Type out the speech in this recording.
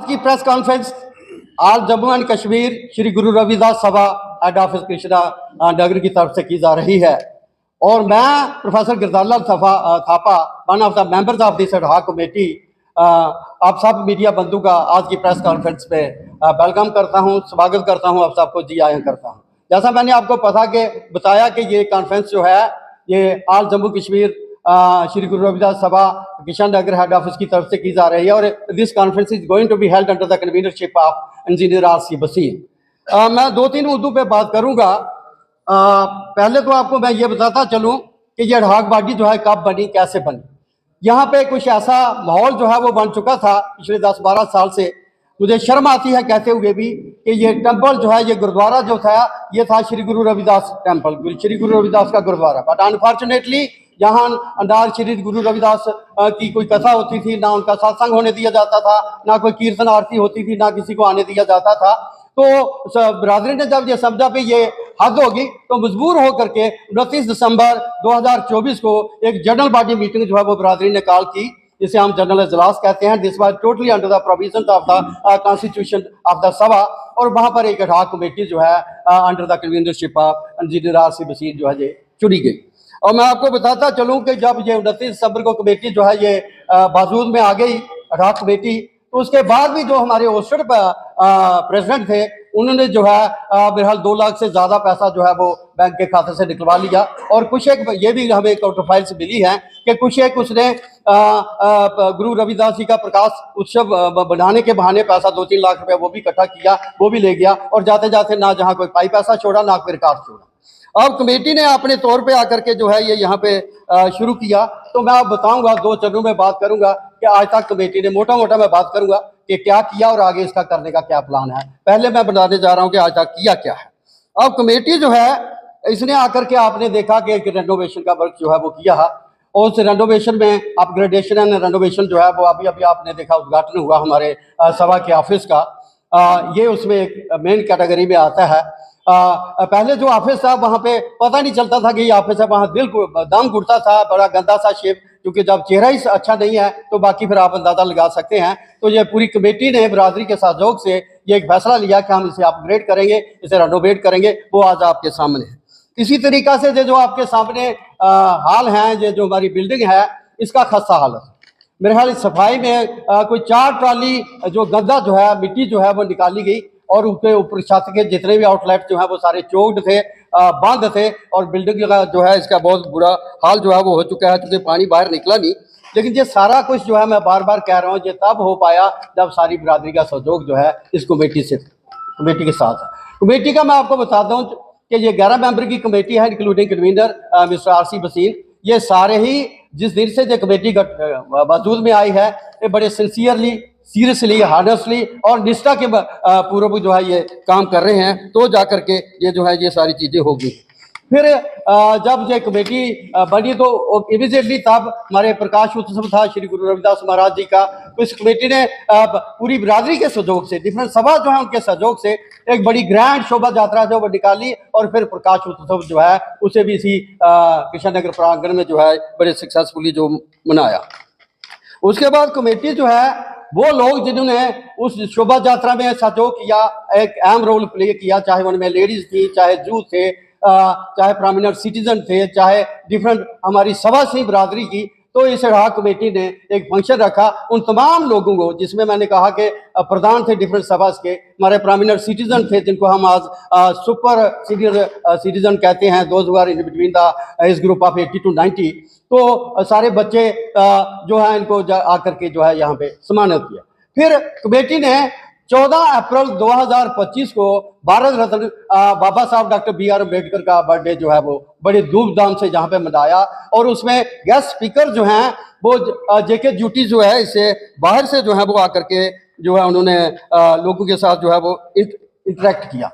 की press conference आज Jammu and Kashmir Shri Guru Ravidas सभा हेड ऑफिस कृष्णा नगर की तरफ से की जा रही है और मैं professor Girdhar Lal Thapa one of the members of this ad hoc committee आप सब मीडिया बंधु का आज की प्रेस कॉन्फ्रेंस पे वेलकम करता हूं, स्वागत करता हूं, आप सबको जी आयन करता हूं। जैसा मैंने आपको बताया कि ये कॉन्फ्रेंस जो है ये ऑल जम्मू कश्मीर श्री गुरु रविदास सभा किशन नगर हेड ऑफिस की तरफ से की जा रही है और this conference is going to be held under the convenership of engineer R C. Basir. मैं 2-3 मुद्दों पे बात करूंगा। पहले तो आपको मैं ये बताता चलूं कि ये एडहॉक बॉडी जो है कब बनी, कैसे बनी। यहाँ पे कुछ ऐसा माहौल जो है वो बन चुका था पिछले 10-12 साल से। मुझे शर्म आती है कहते हुए भी कि ये टेम्पल जो है, ये गुरुद्वारा जो था, ये था श्री गुरु रविदास टेम्पल, श्री गुरु रविदास का गुरुद्वारा। बट अनफॉर्चुनेटली यहाँ अंडार श्री गुरु रविदास की कोई कथा होती थी, ना उनका सत्संग होने दिया जाता था, ना कोई कीर्तन आरती होती थी, ना किसी को आने दिया जाता था। तो बरादरी ने जब ये समझा भी ये हद होगी तो मजबूर होकर के 29 दिसंबर 2024 को एक जनरल बॉडी मीटिंग जो है वो बरादरी ने कॉल की, जिसे हम जनरल इजलास कहते हैं। This was totally under the provision of the constitution of the सभा। और वहां पर एक एडहॉक कमेटी जो है under the convenership of engineer R C. Basir जो है ये चुनी गई। और मैं आपको बताता चलूं कि जब ये 29 दिसंबर को कमेटी जो है ये बाजूद में आ गई एडहॉक कमेटी, तो उसके बाद भी जो हमारे होस्टेड प्रेसिडेंट थे उन्होंने जो है बहरहाल 2 लाख से ज़्यादा पैसा जो है वो बैंक के खाते से निकलवा लिया। और कुछ एक ये भी हमें काउंटर फाइल्स मिली है कि कुछ एक उसने गुरु रविदास जी का प्रकाश उत्सव बनाने के बहाने पैसा 2-3 लाख रुपए वो भी इकट्ठा किया, वो भी ले गया और जाते जाते ना जहाँ कोई पाई पैसा छोड़ा ना कोई रिकॉर्ड छोड़ा। अब कमेटी ने अपने तौर पे आकर के जो है ये यहाँ पे शुरू किया। तो मैं आप बताऊंगा, 2 चरणों में बात करूंगा कि आज तक कमेटी ने मोटा मोटा मैं बात करूंगा कि क्या किया और आगे इसका करने का क्या प्लान है। पहले मैं बताने जा रहा हूं कि आज तक किया क्या है। अब कमेटी जो है इसने आकर के आपने देखा कि एक रेनोवेशन का वर्क जो है वो किया है और उस रेनोवेशन में अपग्रेडेशन एंड रेनोवेशन जो है वो अभी आपने देखा उद्घाटन हुआ हमारे सभा के ऑफिस का। ये उसमें एक मेन कैटेगरी में आता है। पहले जो ऑफिस था वहाँ पे पता नहीं चलता था कि ये ऑफिस है, वहाँ दम घुटता था, बड़ा गंदा सा शेप, क्योंकि जब चेहरा ही अच्छा नहीं है तो बाकी फिर आप अंदाजा लगा सकते हैं। तो ये पूरी कमेटी ने बरादरी के सहयोग से ये एक फैसला लिया कि हम इसे अपग्रेड करेंगे, इसे रेनोवेट करेंगे। वो आज आपके सामने है। इसी तरीका से जो आपके सामने हाल है, ये जो हमारी बिल्डिंग है इसका खस्ता हाल है। मेरे ख्याल सफाई में कोई 4 ट्राली जो गंदा जो है, मिट्टी जो है वो निकाली गई और उसके ऊपर छत के जितने भी आउटलेट जो है वो सारे चोक्ड थे, बंद थे और बिल्डिंग का जो है इसका बहुत बुरा हाल जो है वो हो चुका है, क्योंकि पानी बाहर निकला नहीं। लेकिन ये सारा कुछ जो है मैं बार बार कह रहा हूँ ये तब हो पाया जब सारी बरादरी का सहयोग जो है इस कमेटी के साथ है। कमेटी का मैं आपको बताता हूँ कि ये 11 मेंबर की कमेटी है, इंक्लूडिंग कन्वीनर मिस्टर आर.सी. बसीर। ये सारे ही जिस दिन से ये कमेटी वजूद में आई है ये बड़े सिंसियरली, सीरियसली, हार्डसली और निष्ठा के पूर्वक जो है ये काम कर रहे हैं, तो जाकर के ये जो है ये सारी चीज़ें होगी। फिर जब ये कमेटी बनी तो इमीडिएटली तब हमारे प्रकाश उत्सव था श्री गुरु रविदास महाराज जी का। तो इस कमेटी ने पूरी बरादरी के सहयोग से, डिफरेंट सभा जो है उनके सहयोग से एक बड़ी ग्रैंड शोभा यात्रा जो वो निकाली और फिर प्रकाश उत्सव जो है उसे भी इसी किशन नगर प्रांगण में जो है बड़े सक्सेसफुली जो मनाया। उसके बाद कमेटी जो है वो लोग जिन्होंने उस शोभा यात्रा में सहयोग किया, एक अहम रोल प्ले किया, चाहे उनमें लेडीज थी, चाहे जूथ थे, चाहे प्रोमिनेंट सिटीजन थे, चाहे डिफरेंट हमारी सभा से बरादरी की। तो इस एडहॉक कमेटी ने एक फंक्शन रखा उन तमाम लोगों को, जिसमें मैंने कहा कि प्रधान थे डिफरेंट सभा के, हमारे प्रोमिनेंट सिटीजन थे जिनको हम आज सुपर सीनियर सिटीजन कहते हैं, those who are in between the age group of 80 to 90। तो सारे बच्चे जो है इनको आकर के जो है यहाँ पे सम्मानित किया। फिर कमेटी ने 14 अप्रैल 2025 को भारत रत्न बाबा साहब डॉक्टर B.R. अम्बेडकर का बर्थडे जो है वो बड़े धूमधाम से यहाँ पे मनाया और उसमें गेस्ट स्पीकर जो हैं वो JK ज्योति जो है इससे बाहर से जो है वो आकर के जो है उन्होंने लोगों के साथ जो है वो इंटरेक्ट किया।